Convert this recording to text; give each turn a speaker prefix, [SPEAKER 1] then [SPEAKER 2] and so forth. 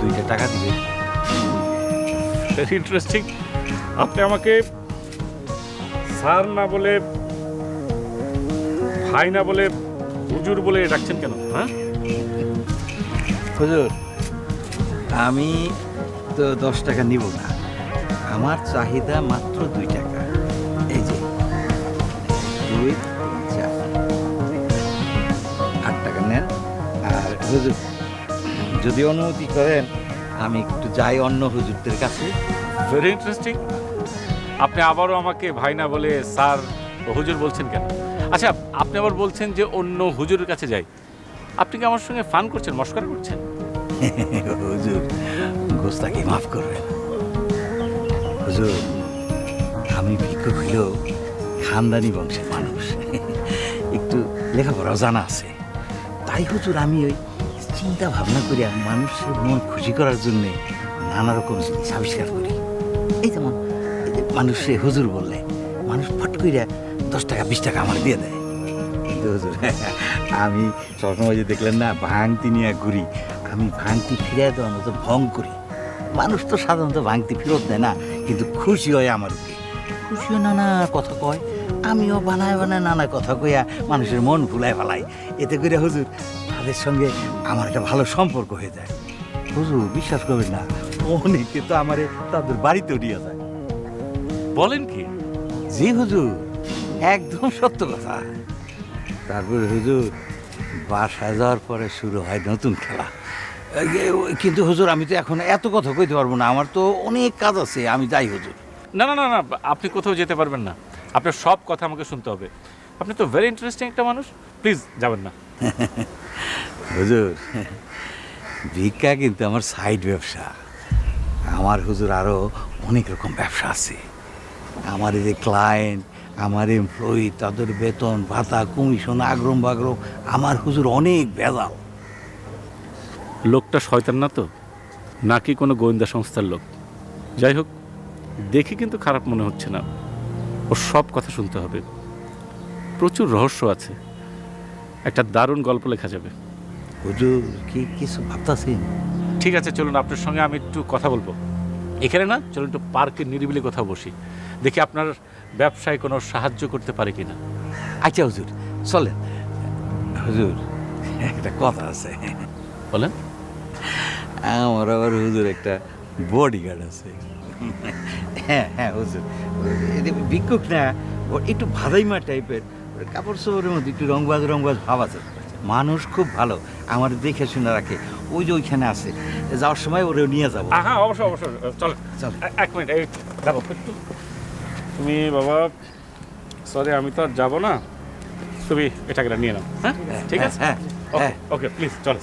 [SPEAKER 1] 2টা টাকা দিবে।
[SPEAKER 2] Very interesting. আপনি আমাকে স্যার না বলে, ভাই না বলে, হুজুর বলে ডাকছেন কেন? হ্যাঁ,
[SPEAKER 1] হুজুর, আমি তো 10 টাকা নিব না, আমার চাহিদা মাত্র 2 টাকা। এই যে 2, 4, 8 টাকা নেন। আর হুজুর, যদি অনুমতি করেন আমি একটু যাই অন্য হুজুরদের কাছে।
[SPEAKER 2] Very interesting. আপনি আবারও আমাকে ভাই না বলে স্যার ও হুজুর বলছেন কেন? আচ্ছা, আপনি আবার বলছেন যে অন্য হুজুরের কাছে যাই। আপনি কি আমার সঙ্গে ফান করছেন, মস্করা করছেন?
[SPEAKER 1] হুজুর, গোস্তাকে মাফ করবেন। হুজুর, আমি ভিক্ষুক হইলেও খানদানি বংশের মানুষ, একটু লেখাপড়াও জানা আছে। তাই হুজুর আমি ওই চিন্তা ভাবনা করি আর মানুষের মন খুশি করার জন্য নানা রকম জিনিস আবিষ্কার করি। এই যেমন মানুষে হুজুর বললে মানুষ ফট কইরা 10 টাকা 20 টাকা আমার দিয়ে দেয়। কিন্তু হুজুর, আমি সবসময় যে দেখলেন না ভাঙতি নিয়ে ঘুরি, আমি ভাঙতি ফিরিয়ে দেওয়ার মতো ভং করি। মানুষ তো সাধারণত ভাঙতি ফেরত দেয় না, কিন্তু খুশি হয় আমার উপরে। খুশিও নানা কথা কয়, আমিও বানায় বানায় নানা কথা কইয়া মানুষের মন ভুলায় ফেলাই। এতে করে হুজুর তাদের সঙ্গে আমার একটা ভালো সম্পর্ক হয়ে যায়। হুজুর বিশ্বাস করবেন না, অনেকে তো আমারে তাদের বাড়িতেও নিয়ে যায়।
[SPEAKER 2] বলেন কি?
[SPEAKER 1] জি হুজুর, একদম সত্য কথা। তারপরে হুজুর বাসায় যাওয়ার পরে শুরু হয় নতুন খেলা। কিন্তু হুজুর আমি তো এখন এত কথা কইতে পারবো না, আমার তো অনেক কাজ আছে, আমি যাই হুজুর।
[SPEAKER 2] না না না না, আপনি কোথাও যেতে পারবেন না। আপনার সব কথা আমাকে শুনতে হবে। আপনি তো ভেরি ইন্টারেস্টিং একটা মানুষ, প্লিজ যাবেন না।
[SPEAKER 1] হুজুর, ভিক্ষা কিন্তু আমার সাইড ব্যবসা। আমার হুজুর আরো অনেক রকম ব্যবসা আছে। আমার এই যে ক্লায়েন্ট, আমার এমপ্লয়ি, তাদের বেতন ভাতা কমিশন আগ্রম বাগ্রম, আমার হুজুর অনেক ভেজাল।
[SPEAKER 2] লোকটা শয়তান না তো, নাকি কোনো গোয়েন্দা সংস্থার লোক? যাই হোক, দেখে কিন্তু খারাপ মনে হচ্ছে না। ওর সব কথা শুনতে হবে। প্রচুর রহস্য আছে, একটা দারুণ গল্প লেখা যাবে।
[SPEAKER 1] হুজুর কি কিছু ভাবতাছেন?
[SPEAKER 2] ঠিক আছে, চলুন আপনার সঙ্গে আমি একটু কথা বলবো। এখানে না, চলুন একটু পার্কের নিরিবিলি কথা বসি, দেখি আপনার ব্যবসায় কোনো সাহায্য করতে পারে কিনা।
[SPEAKER 1] আচ্ছা হুজুর, চলেন। হুজুর একটা কথা আছে।
[SPEAKER 2] বলেন।
[SPEAKER 1] আমার আবার হুজুর একটা বডিগার্ড আছে। হ্যাঁ হ্যাঁ হুজুর, ভিক্ষুক না, একটু ভাদাইমা টাইপের, কাপড় চোপড়ের মধ্যে একটু রংবাজ রংবাজ ভাব আছে। মানুষ খুব ভালো, আমার দেখে শুনে রাখে। ওই যে ওইখানে আছে, যাওয়ার সময় ওরেও নিয়ে যাবো।
[SPEAKER 2] হ্যাঁ, অবশ্যই অবশ্যই, চল
[SPEAKER 1] চল।
[SPEAKER 2] এক মিনিট, এই যাবো একটু। তুমি বাবা, সরি আমি তো আর যাবো না, তুমি এটাকে নিয়ে নাও। হ্যাঁ ঠিক আছে,
[SPEAKER 1] হ্যাঁ হ্যাঁ
[SPEAKER 2] ওকে প্লিজ চল।